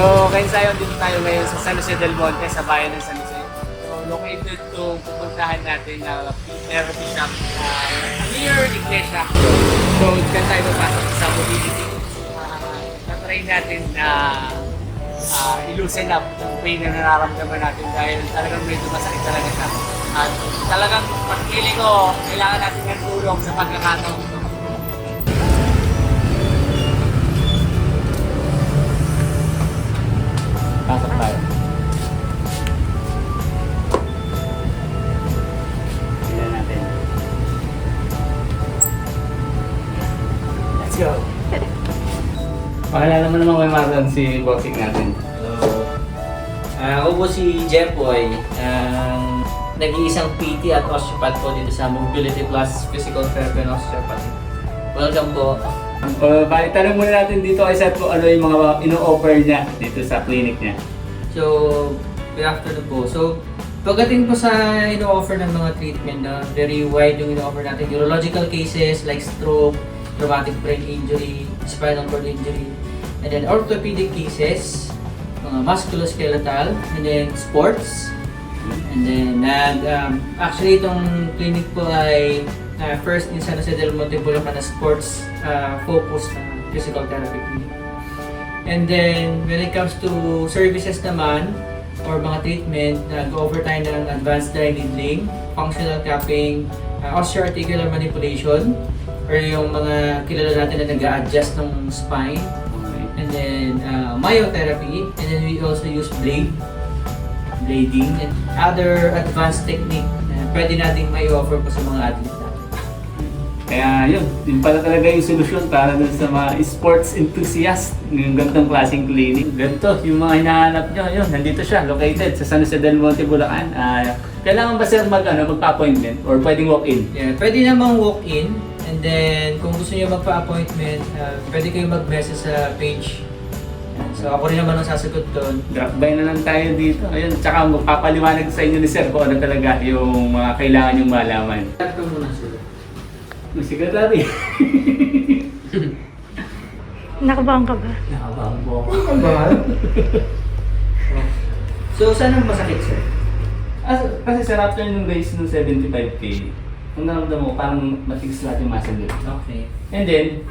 So, kayo tayo, dito tayo ngayon sa San Jose del Monte, sa bayan ng San Jose. So, located itong pupuntahan natin na therapy shop near Iglesia. So, dyan tayo papasok sa mobility. Na-try natin na i-loosen up yung pain na nararamdaman natin dahil talagang medyo masakit talaga siya. At talagang pagkili ko, kailangan natin ng tulong sa pagkakataon ito. Pasok tayo. Tignan natin. Let's go! Pakilala mo naman kay Marlon si bossing natin. Hello. Ako po si Jeffoy, ang nag-iisang PT at osteopath po dito sa Mobility Plus Physical Therapy and Osteopathy. Welcome po. Bali, tanong muna natin dito kay Seth kung ano yung mga ino-offer niya dito sa clinic niya. So, good afternoon po. So, pagdating po sa ino-offer ng mga treatment na very wide yung ino-offer natin, neurological cases like stroke, traumatic brain injury, spinal cord injury, and then orthopedic cases, mga musculoskeletal, and then sports, and then actually itong clinic po ay first in San Jose del Monte, Bulacan na sports focused na physical therapy clinic. And then when it comes to services naman or mga treatment, go-over tayo ng advanced dry needling, functional cupping, osteoarticular manipulation, or yung mga kilala natin na nag-a-adjust ng spine, and then myotherapy, and then we also use blading, and other advanced technique na pwede nating may offer po sa mga athlete natin. Kaya yun pala talaga yung solusyon para dun sa mga sports enthusiast ng ganitong klaseng clinic. Ganito, yung mga hinahanap nyo, yun, nandito siya, located sa San Jose del Monte, Bulacan. Kailangan ba sir magpa-appointment or pwedeng walk-in? Yeah, pwede namang walk-in, and then kung gusto niyo magpa-appointment, pwede kayo mag-message sa page. So ako rin naman ang sasagot doon. Drop by na lang tayo dito. Ayun, tsaka magpapaliwanag sa inyo ni sir kung ano talaga yung mga kailangan yung malaman. Start ko muna sir. Yung secretary. Nakabahan ka ba? Nakabang po. So saan ang masakit sir? Kasi sir, after nung raise nung 75K, kung naramdaman mo, parang matigas lahat yung muscle dito. Okay. And then,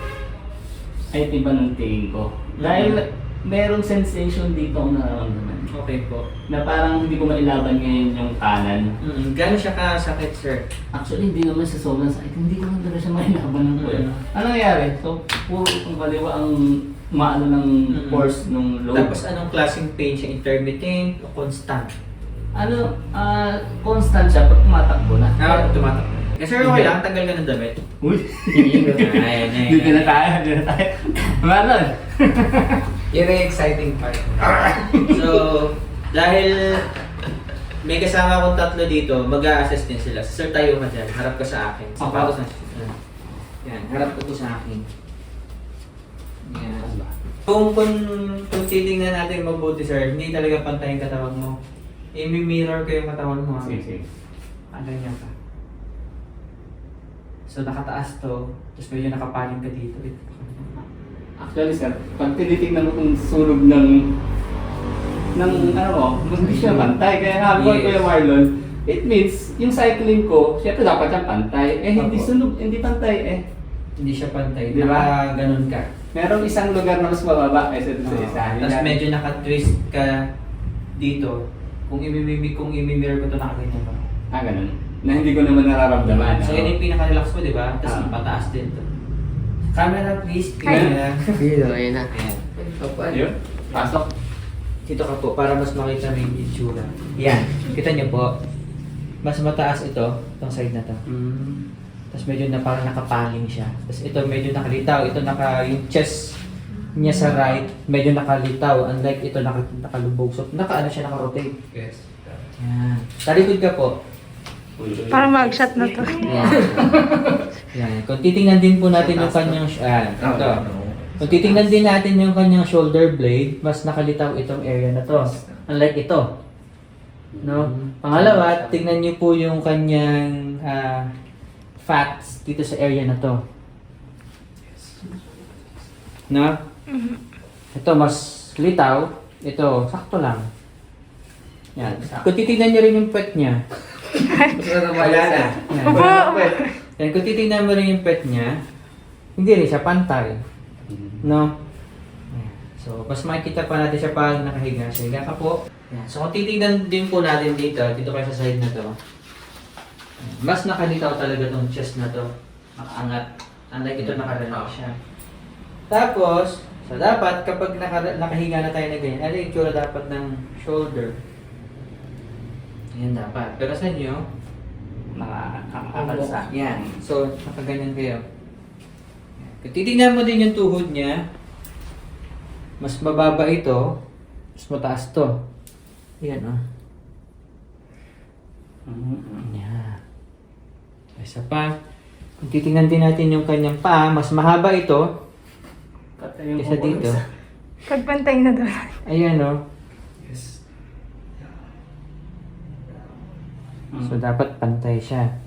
ay tiba ng tingin ko. Dahil merong sensation dito akong nararamdaman. Okay po. Na parang hindi ko mailaban ngayon yung kanan. Gano'n siya kasakit sir? Actually, hindi naman sa sobrang sakit. Hindi ko naman talaga siya mailaban ng kuya. Ano nangyari? So, puro itong kaliwa ang maano ng force nung load. Tapos anong klaseng pain siya? Intermittent o constant? Constant siya pag tumatakbo na. Tumatak. Sir, okay lang. Tanggal ka ng damit. Uy! Ayun. Dito na tayo. Marlon! Yun ang exciting part. So, dahil may kasama akong tatlo dito, mag-a-assess din sila. Sir, tayo ka dyan. Harap ka sa akin. Sapatos na siya. Yan, harap ka po sa akin. Yan. Kung titingnan natin mabuti, sir, hindi talaga pantay yung katawan mo. I-mirror ko yung katawan mo. Sige. Ganyan ka. So, nakataas to, tapos medyo nakapaling ka dito. Actually sir, pag tinitingnan mo kung sunog ng hindi siya pantay. Kaya nga ko Kuya Marlon, it means yung cycling ko, syempre dapat siyang pantay. Hindi sunog, hindi pantay Hindi siya pantay. Di ba? Ganun ka. Merong isang lugar na mas mababa kaysa sa isa. Tapos medyo naka-twist ka dito. Kung imimimir ko ito, nakaganyan ka. Ganun. Na hindi ko naman nararamdaman. So, yun yung pinaka-relax mo, di ba? Tapos pataas din to. Camera, please. Tingnan na. Ayun na. Ayan. Ayun, pasok. Dito ka po, para mas makita mo yung itsura. Yan. Kita niyo po. Mas mataas ito, itong side na to. Tapos medyo parang nakapaling siya. Tapos ito medyo nakalitaw. Ito yung chest niya sa right, medyo nakalitaw. Unlike ito nakalubog. So, naka-rotate. Yes. Yan. Talikod ka po. Parang mag-shot na to. Yan. Yan. Kung titingnan din po natin yung kanyang ito. Kung titingnan din natin yung kanyang shoulder blade, mas nakalitaw itong area na to. Unlike ito. No? Pangalawa, tingnan niyo po yung kanyang fats dito sa area na to. No? Ito mas litaw. Ito, sakto lang. Yan. Kung titignan niyo rin yung pet niya. Wala na. Yan. Opo! Yan, kung titignan mo rin yung pet niya, hindi rin siya pantay. No? Yan. So, mas makikita pa natin siya pag nakahiga siya. Higa ka po. Yan. So, kung titignan din po natin dito kayo sa side na to, mas nakalitaw talaga tong chest na to. Nakaangat. Unlike ito, nakarelax siya. Tapos, so dapat kapag nakahiga na tayo na ganyan, ano yung itsura dapat ng shoulder? Yan dapat. Pero sa inyo, Nakakalsa. yan. So, nakaganyan kayo. Kung titignan mo din yung tuhod niya, mas mababa ito, mas mataas to. Yan, oh. Yan. Isa pa. Kung titingnan din natin yung kanyang paa, mas mahaba ito kaysa dito. Pagpantay na doon. Ayan, oh. Yes. So, dapat pantay siya.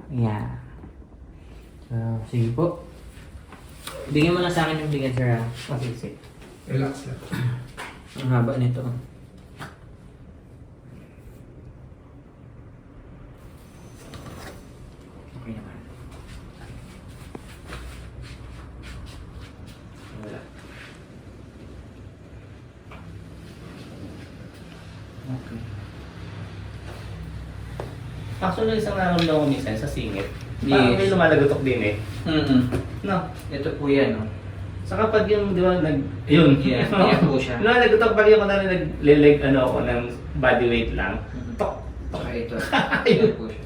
Ayan. So, sige po. Bigyan mo na sa akin yung bigat, sir, ha? Okay. Relax lang. Ang haba nito. Okay naman. Wala. Okay. Actually, isang nararamdaman ko minsan sa singit. Yes. Parang may lumalagotok din eh. No? Ito po yan, oh. Saka pag yung, di ba, yun. Yan, yan po siya. Lumalagotok pag yung na nag-leg, ako, ng body weight lang. Tok! Okay, ito. Ito po siya.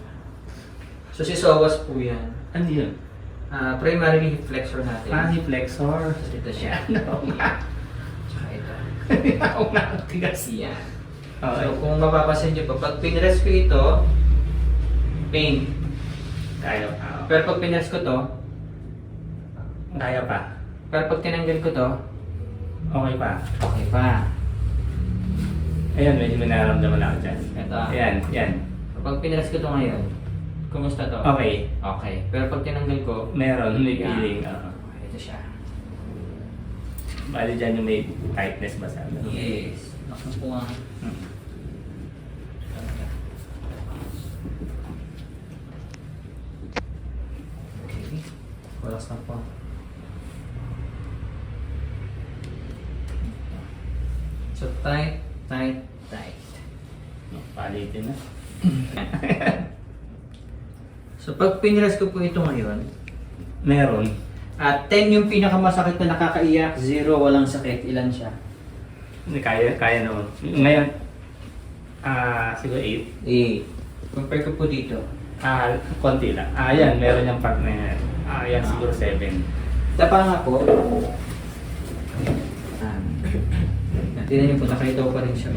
So, si Sowas po yan. Ano yun? Primarily hip flexor natin. Hip flexor. So, ito siya. Ano nga? Tsaka ito. Ako na ang tigas. Yan. Okay. So, kung mapapasin nyo pa, pag pinrest ko ito, pain. Kaya pa. Pero pag pinrest ko to, Kaya pa. pero pag tinanggal ko to, Okay pa. okay pa. Ayan, medyo may nararamdaman ako dyan. Ito. Ayan, yan. Pag pinrest ko to ngayon, kumusta to? Okay. Okay. Pero pag tinanggal ko, Meron, may Yan. feeling. Okay, ito siya. Bali dyan yung may tightness ba sa ano? Yes. Nakang po nga. Hmm. Okay. Relax lang po. So, tight, tight, tight. Palitin na. So, pag pinrest ko po ito ngayon, Meron. at 10 yung pinakamasakit na nakakaiyak, 0 walang sakit. Ilan siya? Hindi, kaya naman. Ngayon, siguro 8. Eh, compare ko po dito. Konti lang. Yan, meron yung part na yan. Yan, siguro 7. Tapa nga po. Tignan niyo po, nakaitaw pa rin siya.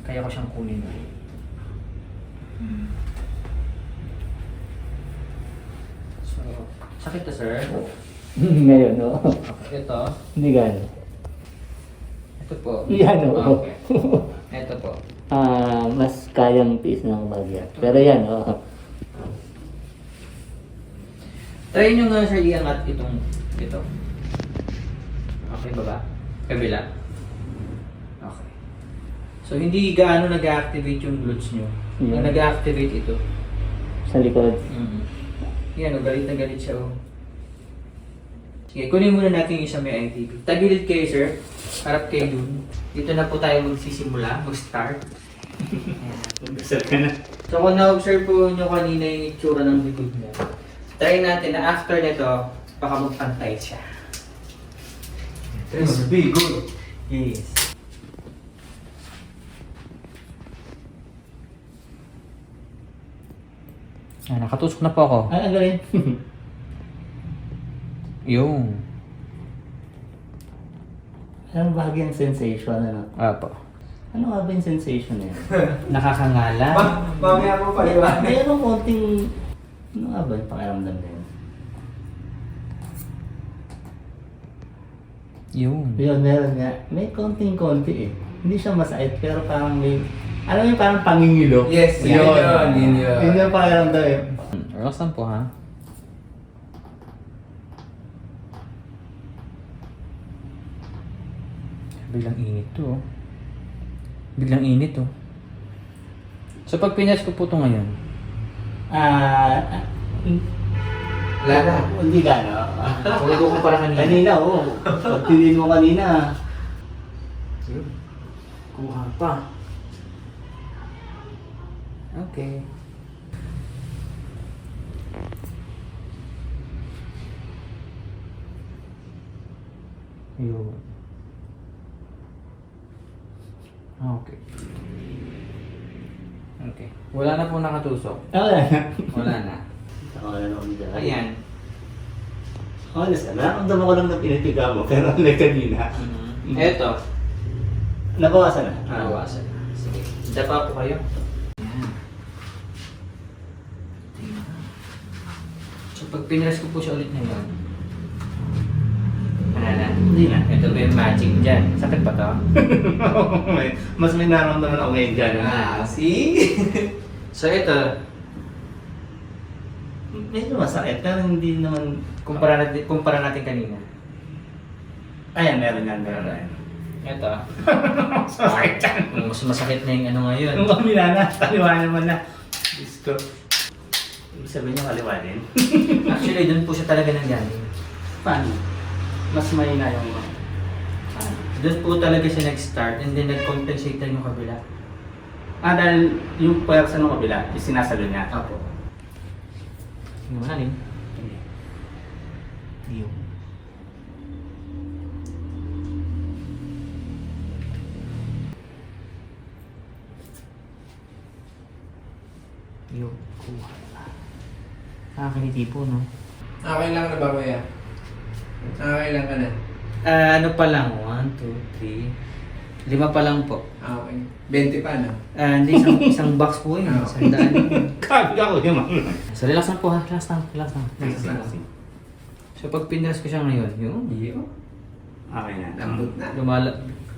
Kaya ko siyang kunin. So, sakit to, sir. Ngayon, no? Okay, ito. Hindi gano'n. Ito po. Yan, oo. Okay. Ito po. Mas kayang tiis ng bagya. Pero yan, Try nyo nga, sir, iangat ito. Okay, baba? Kabila? Okay. So, hindi gaano nag-activate yung glutes nyo. Yeah. Ang nag-activate ito. Sa likod. Yan, galit na galit siya, oh. Sige, kunin muna natin yung isa may ITP. Tagilid kayo, sir. Harap kayo dun. Dito na po tayo magsisimula, mag-start. Mag-set ka na. So, kung na-observe po nyo kanina yung itsura ng likod niya, try natin na after nito, baka magpantay siya. Crispy, good. Yes. Nakatusok na po ako. Ang galing. Yung. Anong bahagi ng sensation, ano? Apo. Ano nga ba yung sensation niya? Nakakangala. Mamaya mo pa, di ba? Mayroong konting... Ano nga ba yung pakiramdam na yun? Yun. Yun, meron nga. May konting-konti eh. Hindi siya masakit, pero parang may... Alam mo yung parang pangingilo? Yes, yun. Yun yung pakiramdam eh. Relax lang po, ha? Biglang init to. Biglang init to. So pag pinas ko po ito ngayon, Wala na. Hindi ka na. kung ikukumpara kanina. Kanina, oo. Pagpiliin mo kanina. Kuha pa. Okay. Yun. Okay. Okay. Wala na po nakatusok. Wala na. Wala na. Wala na ako dyan. Ayan. Honest ka, nakakamdaman ko lang na pinitiga mo, pero like kanina. Eto. Nabawasan na. Nabawasan na. Sige. Dapa po kayo. Ayan. So pag pinress ko po siya ulit ngayon, wala na. Hindi na. Ito ba yung magic dyan? Sakit pa to? Mas may naramdaman ako ngayon dyan. See? So ito, Medyo masakit, pero hindi naman... kumpara natin kanina. Ayan, meron yan, meron. Ito, Masakit yan. mas masakit na yung ano ngayon. Nung kamila na, kaliwa naman na. Diyos ko. Ibig sabihin niyo kaliwa din? Actually, doon po siya talaga nanggaling. Paano? Mas mahina yung... Doon po talaga siya nag-start and then nag-compensate na yung kabila. dahil yung pwersa ng kabila, yung sinasalo niya. Apo. Yung malalim. Yung. Yung. Kuha na. Nakakaliti po, no? Kailangan na ba kuya? Kailangan ka na. Ano pa lang? 1, 2, 3. 5 pa lang po. Okay. 20 pa, no? Hindi, isang box po yun. Ah, Isang daan. Kagka ko yung mga... So, relax lang po ha. Relax lang. Relax lang. Relax lang. So, pag pinras ko siya ngayon, yun. Okay na. Lambot na.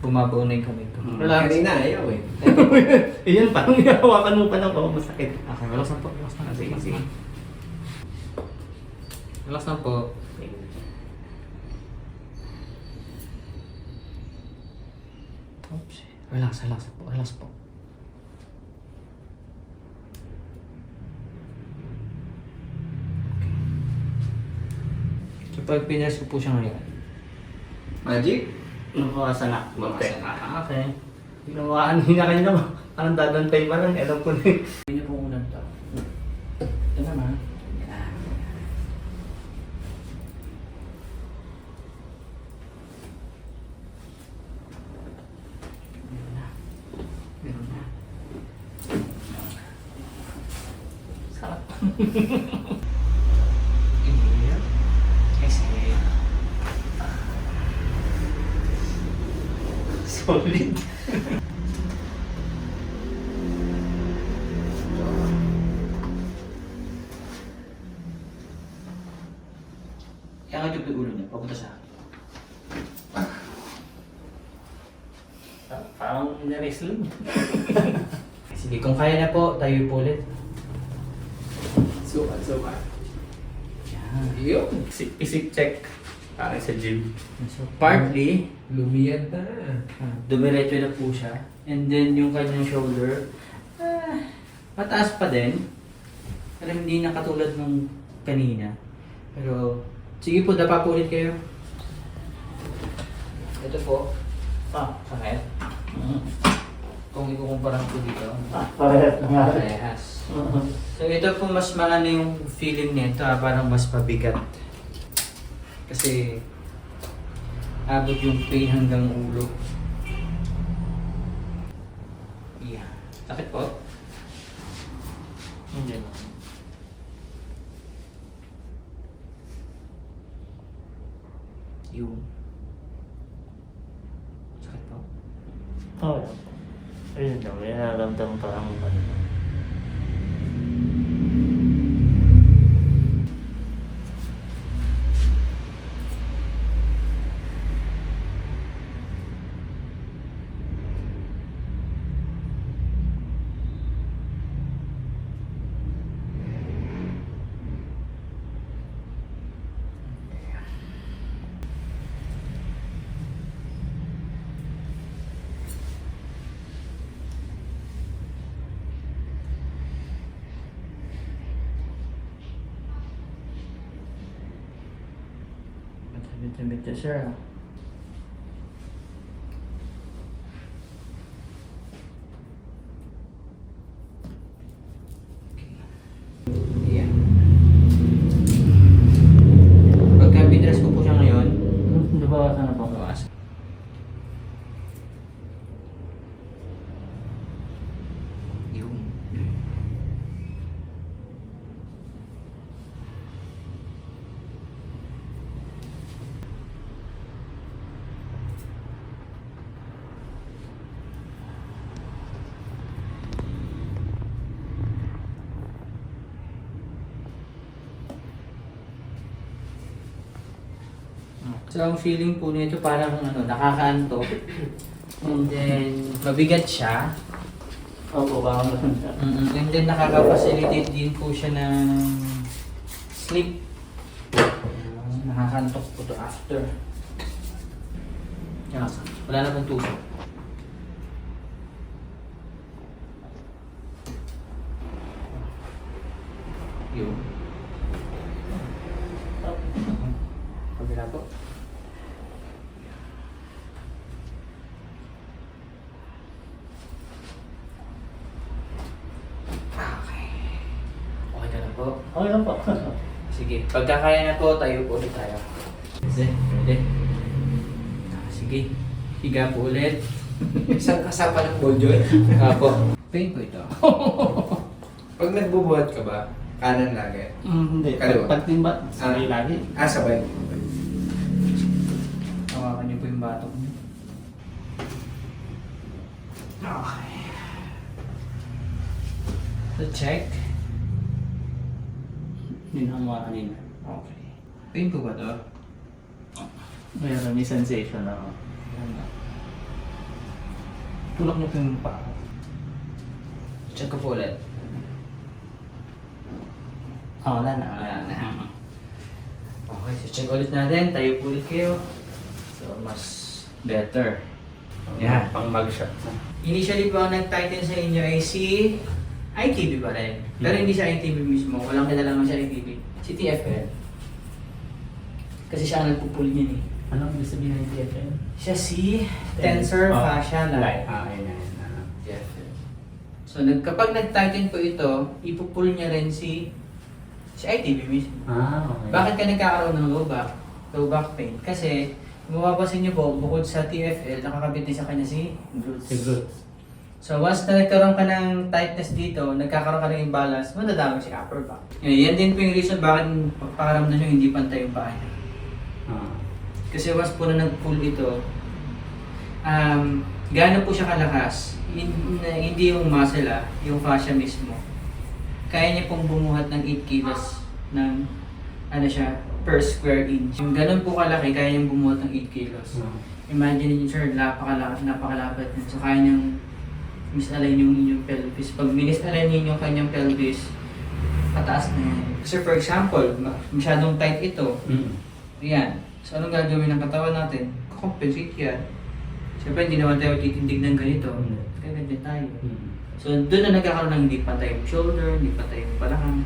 Bumabaw na yung kamay ko. Relax. Kanina, ayaw eh. Iyan, parang hawakan mo pa lang ako, masakit. Okay, relax lang po. Relax lang. Sige, Relax sige. lang. Relax lang po. Oops. Relax, relax po. Relax po. So, pag pinras ko po siya ngayon. Magic? Nabawasan na. Munti. Okay. Ginawa, hindi na kanina, parang dadantay pa lang, alam ko na yun. Hindi niyo po unang to. Ito naman. Meron na. Sarap. Inhale. Exhale. Solid. Kaya nga yung ulo niya, papunta sa akin. Parang na-wrestling. Sige, kung kaya na po, tayo po ulit. Sukat. Yan. Yun. Isip check. Parang sa gym. So, partly, Lumiyad na. dumiretso na po siya. And then, yung kanyang shoulder, mataas pa din. Pero hindi na katulad nung kanina. Pero, sige po, dapa po ulit kayo. Ito po. Sakit. Kung ikukumpara ko dito. Parehas na nga. Parehas. So ito po mas maano yung feeling nito, parang mas pabigat. Kasi abot yung pain hanggang ulo. Yeah. Sakit po? Hindi. Yung. Sakit po? Oo. Ayun daw, may nararamdaman parang ano. Medyo sir. Ayan. Pagka bidress ko po siya ngayon, Nabawasan na po. bawas. Yung. So, ang feeling po nito parang nakakaantok. And then, mabigat siya. Opo, baka naman siya. And then, nakaka-facilitate din po siya ng sleep. Nakakaantok po to after. Yan. Wala naman tusok. Yun. Kabila po. Okay. Okay ka na po. Okay lang po. Sige, pagka kaya na po, tayo po ulit tayo. Pwede. Sige, higa po ulit. Isang kasama ng ball joint. Apo. Pain po ito. Pag nagbubuhat ka ba, kanan lagi? Hindi. Kaliwa. Pagtimbat, sabay lagi. Sabay. Hawakan niyo po yung batok niyo. Okay. So check. Hindi na hamuha kanina. Okay. Pain po ba ito? Mayroon, may sensation ako. Tulak niyo po yung paa. Check ko po ulit. Wala na. Wala na. Okay, so check ulit natin. Tayo po ulit kayo. So, mas better. Yan. Pang mag-shot na. Initially po ang nag-tighten sa inyo ay si ITB pa rin. Pero hindi siya ITB mismo. Walang kinalaman siya ITB. Si TFL. Kasi siya ang nagpupul niyan eh. Ano ang sabihin ng TFL? Siya si Tensor Fascia Line. Ayun. TFL. So, kapag nag-tighten po ito, ipupul niya rin si ITB mismo. Okay. Bakit ka nagkakaroon ng low back pain? Kasi, kung mapapansin niyo po, bukod sa TFL, nakakabit din sa kanya si glutes. Si glutes. So once na nagkaroon ka ng tightness dito, nagkakaroon ka ng imbalance, madadama si upper back. Yan din po yung reason bakit pagpakaramdam nyo hindi pantay yung paa niya. Kasi once po na nag-pull ito, gaano po siya kalakas? Hindi yung muscle yung fascia mismo. Kaya niya pong bumuhat ng 8 kilos ng per square inch. Yung ganun po kalaki, kaya niyang bumuhat ng 8 kilos. Imagine niyo sir, napakalapad niya. So kaya niyang misalign yung inyong pelvis. Pag misalign niyo yung kanyang pelvis, pataas na yan. Kasi for example, masyadong tight ito. Yan. So anong gagawin ng katawan natin? Compensate yan. Siyempre hindi naman tayo titindig ng ganito. Kaya ganyan tayo. So doon na nagkakaroon ng hindi pantay yung shoulder, hindi pantay yung balakang.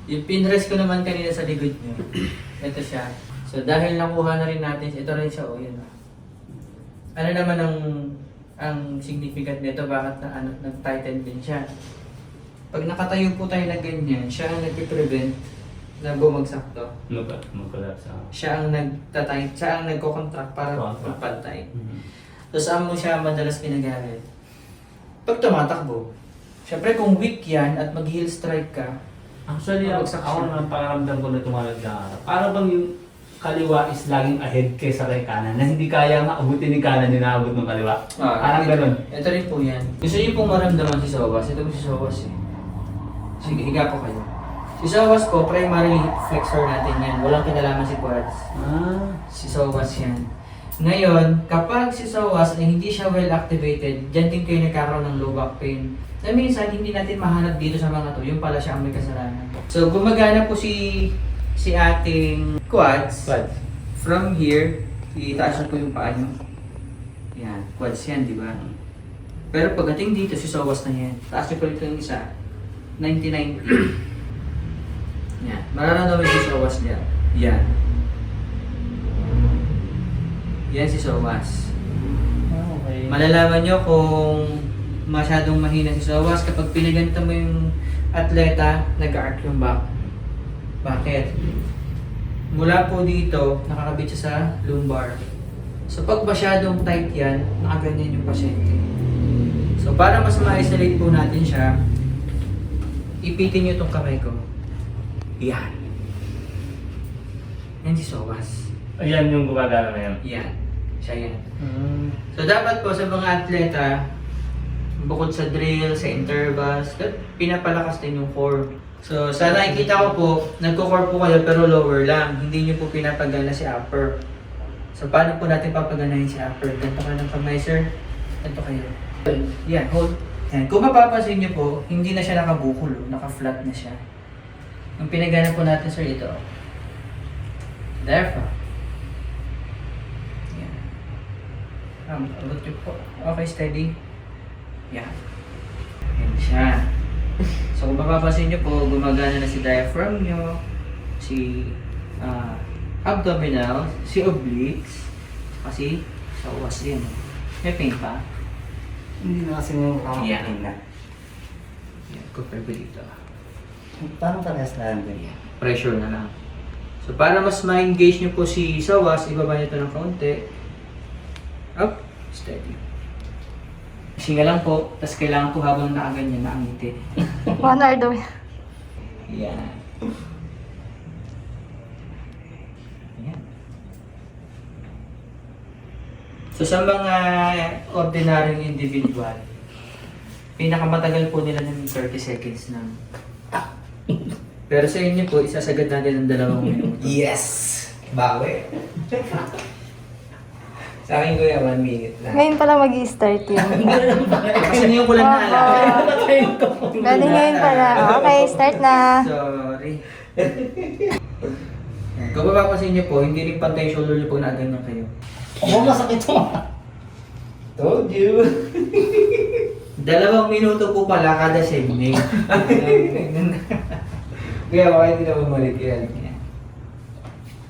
Yung pinrest ko naman kanina sa likod niyo. Ito siya. So dahil nakuha na rin natin, ito rin siya, yun. Ano naman ang significant nito, bakit nag-tighten din siya? Pag nakatayo po tayo na ganyan, siya ang nag-prevent na bumagsak to. Mag-collapse. Siya ang siya ang nagko-contract para magpantay. So saan mo siya madalas ginagamit? Pag tumatakbo. Siyempre kung weak yan at mag-heel strike ka, Actually, Mabagsak ako siya. naman pakiramdam ko na tumalad ka. Para bang yung kaliwa is laging ahead kaysa kay kanan na hindi kaya maabutin ni kanan yung naabot ng kaliwa. Parang ganun. Ito rin po yan. Gusto niyo pong maramdaman si Sowas. Ito po si Sowas eh. Sige, higa po kayo. Si Sowas po, primary hip flexor natin yan. Walang kinalaman si quads. Si Sowas yan. Ngayon, kapag si Sowas ay hindi siya well activated, dyan din kayo nagkakaroon ng low back pain. Na minsan, hindi natin mahanap dito sa mga to. Yung pala siya ang may kasalanan. So, gumagana po si ating quads. From here, itaas niyo po yung paa niyo. Yan, quads yan, di ba? Pero pagdating dito, si Sowas na yan. Taas niyo po ito yung isa. 90-90. Yan. Mararamdaman si Sowas niya. Yan. Yan si Sowas. Okay. Malalaman nyo kung masyadong mahina si Sowas kapag pinaganta mo yung atleta, nag-arc yung back. Bakit? Mula po dito, nakakabit siya sa lumbar. So pag masyadong tight yan, nakaganyan yung pasyente. So para mas ma-isolate po natin siya, ipitin nyo itong kamay ko. Yan. Yan si Sowas. Ayan yung gumagana na yan. Yan. Siya yan. So dapat po sa mga atleta, bukod sa drill, sa intervals, pinapalakas din yung core. So sa nakikita ko po, nagko-core po kayo pero lower lang. Hindi nyo po pinapagana si upper. So paano po natin papaganahin si upper? Ganto ka ng kamay, sir. Ganto kayo. Yan, hold. Yan. Kung mapapansin nyo po, hindi na siya nakabukol, naka-flat na siya. Yung pinagana po natin, sir, ito. Therefore, abot yun po. Okay, steady. Yan. Yan siya. So kung mapapansin nyo po, gumagana na si diaphragm nyo, si abdominal, si obliques, kasi sa uwas din. May pain pa? Hindi na kasi mo Yan. Yan, compare ko dito. Parang parehas na lang. Pressure na lang. So para mas ma-engage nyo po si Sowas, ibaba nyo ito ng kaunti. Up, steady. Singa lang po, tapos kailangan po habang nakaganyan, nakangiti. 1 hour daw. Yan. Yan. So sa mga ordinaryong individual, pinakamatagal po nila ng 30 seconds na. Pero sa inyo po, isasagad natin ng 2 minuto. Yes! Bawi. Sa akin kuya, 1 minute lang. Ngayon pala mag-i-start yun. Kasi ngayon ko lang naalala. Galing ngayon pala. Okay, start na. Sorry. Kung mapapansin niyo po, hindi rin pantay yung shoulder niyo pag nakaganyan kayo. Masakit mo. Told you! 2 minuto po pala kada segment. Kaya baka hindi na bumalik yan.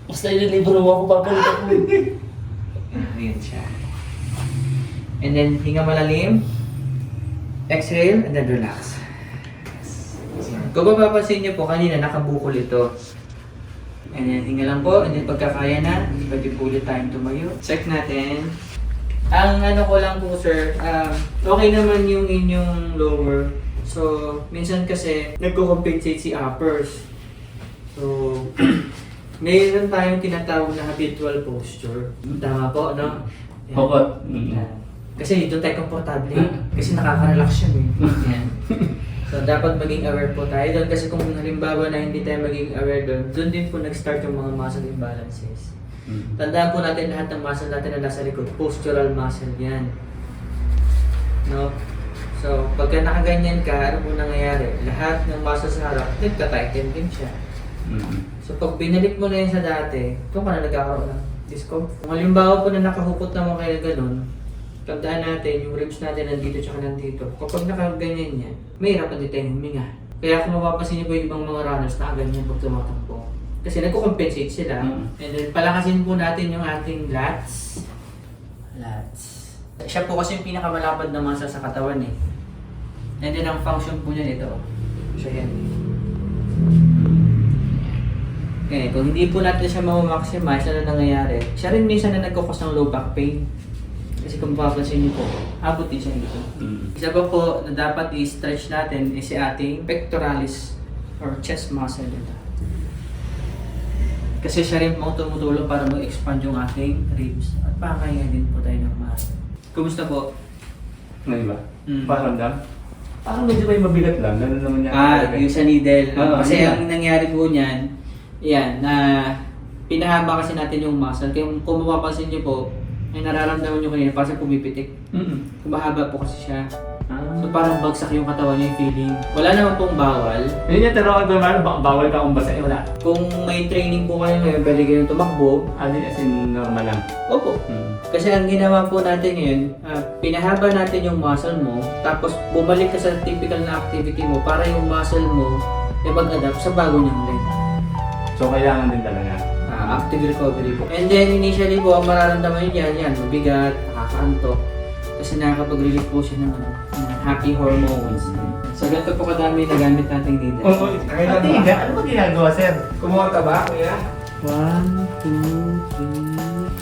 Basta ililibro mo ako papalitan mo. Ayan siya. And then, hinga malalim. Exhale, and then relax. Kung mapapansin niyo po, kanina nakabukol ito. And then, hinga lang po. And then, pagkakaya na, pwede po ulit tayong tumayo. Check natin. Ang ano ko lang po, sir, okay naman yung inyong lower. So, minsan kasi, nagko-compensate si uppers. So, mayroon tayong tinatawag na habitual posture. Tama po, no? Yan. Oo. Yan. Kasi doon tayo komportable. Kasi nakaka-relax siya eh. Yan. So, dapat maging aware po tayo doon. Kasi kung halimbawa na hindi tayo maging aware doon din po nag-start yung mga muscle imbalances. Tandaan po natin lahat ng muscle natin na nasa likod. Postural muscle yan. No? So, pagka nakaganyan ka, ano po nangyayari? Lahat ng muscle sa harap, nagka-tighten din siya. So, pag binalik mo na yun sa dati, doon ka na nagkakaroon ng discomfort. Kung halimbawa po na nakahukot naman kayo na ganun, tandaan natin, yung ribs natin nandito tsaka nandito. Kapag nakaganyan yan, may hirapan din tayong huminga. Kaya kung mapapansin niyo po yung ibang mga runners na ganyan pag tumatakbo. Kasi nagko-compensate sila. And then, palakasin po natin yung ating lats. Lats. Siya po kasi yung pinakamalapad na muscle sa katawan eh. And then, ang function po niya ito. Siya yan. Okay, kung hindi po natin siya ma-maximize, ano nangyayari? Siya rin minsan na nagkukos ng low back pain. Kasi kung mapapansin niyo po, abot din siya dito. Isa pa po na dapat i-stretch natin is si ating pectoralis or chest muscle dito. Kasi siya rin mo tumutulong para mag-expand yung ating ribs. At pakakahinga din po tayo ng mas. Kumusta po? Ngayon ba? Mm. Parang dam? Parang medyo may mabigat lang. Ganun naman yan. Yung sa needle. Oo, Kasi needle. ang nangyari po niyan, yan, na pinahaba kasi natin yung muscle. Kaya kung mapapansin niyo po, ay nararamdaman niyo kanina, parang pumipitik. Kumahaba po kasi siya. So parang bagsak yung katawan niya yung feeling. Wala naman pong bawal. Yun yung taro ko doon, bawal ka kung basa. Wala. Kung may training po kayo ngayon, pwede kayong tumakbo. As in normal lang. Opo. Kasi ang ginawa po natin ngayon, pinahaba natin yung muscle mo, tapos bumalik ka sa typical na activity mo para yung muscle mo ay mag-adapt sa bago niyang length. So kailangan din talaga. active recovery po. And then initially po, ang mararamdaman niya yan, mabigat, nakakaantok. Kasi nakakapag-relieve po siya ng happy hormones. So ganito po kadami nagamit natin dito. Oo, ano ba ginagawa, sir? Kumota ba, kuya? 1, 2, 3,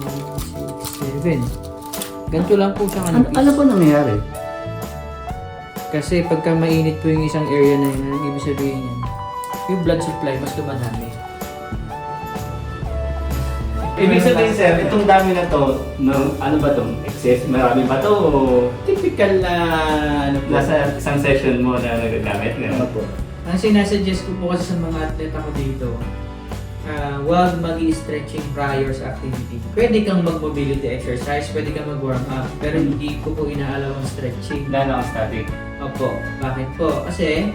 4, 5, 6, 7. Ganito lang po siya Ano ba nangyayari? Kasi pagka mainit po yung isang area na yun, ibig sabihin yan, yung blood supply mas dumadami. Ibig sabihin, sir, itong dami na to, no, ano ba to? Excess? Marami ba to? O Typical na ano po. nasa isang session mo na nagagamit? Ano po. Ang sinasuggest ko po kasi sa mga atleta ko dito, huwag mag-i-stretching prior sa activity. Pwede kang mag-mobility exercise, pwede kang mag-warm up, pero hindi ko po inaalaw ang stretching. Lalo ang static. Opo, bakit po? Kasi,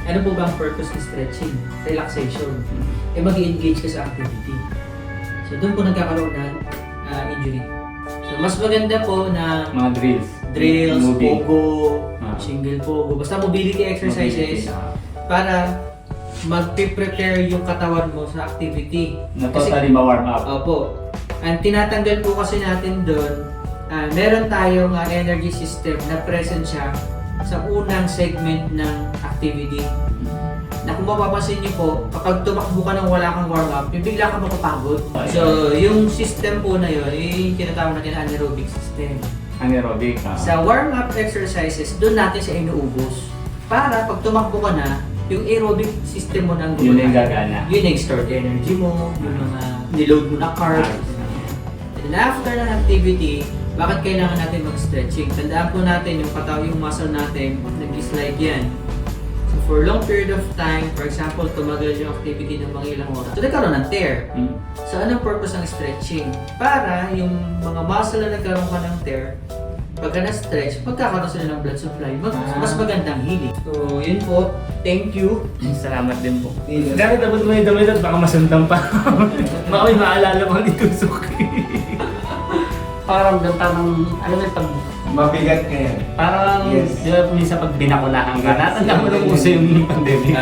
ano po ba ang purpose ng stretching? Relaxation. Eh mag-i-engage ka sa activity. So doon po nagkakaroon ng injury. So mas maganda po na Mga drills. Moving. pogo, Ah. single pogo, basta mobility exercises para mag-prepare yung katawan mo sa activity. Na totally ma-warm up. Opo. Ang tinatanggal po kasi natin doon, meron tayong energy system na present siya sa unang segment ng activity. Na kung mapapansin niyo po, kapag tumakbo ka nang wala kang warm up, bigla ka mapapagod. So, yung system po na yun, yung tinatawag natin na anaerobic system. Anaerobic. Sa warm up exercises, doon natin siya inuubos. Para pag tumakbo ka na, yung aerobic system mo nang Yun na yung gagana. Yun yung stored energy mo, yung mga niload mo na carbs. And after ng activity, bakit kailangan natin mag-stretching? Tandaan po natin yung yung muscle natin, nag-slide yan. So for long period of time, for example, tumagal yung activity ng mga ilang oras. So nagkaroon ng tear. So anong purpose ng stretching? Para yung mga muscle na nagkaroon ka ng tear, pagka na-stretch, magkakaroon sila ng blood supply, mas magandang healing. So yun po, thank you. Salamat din po. Gamit abot mo yung damit at baka masundan pa. Baka may maalala mo ni Tusuki. Parang ano may pag... Mabigat ka yan. Parang, Yes. di ba minsan pag binakunahan ka, natanda mo nung uso yung pandemic.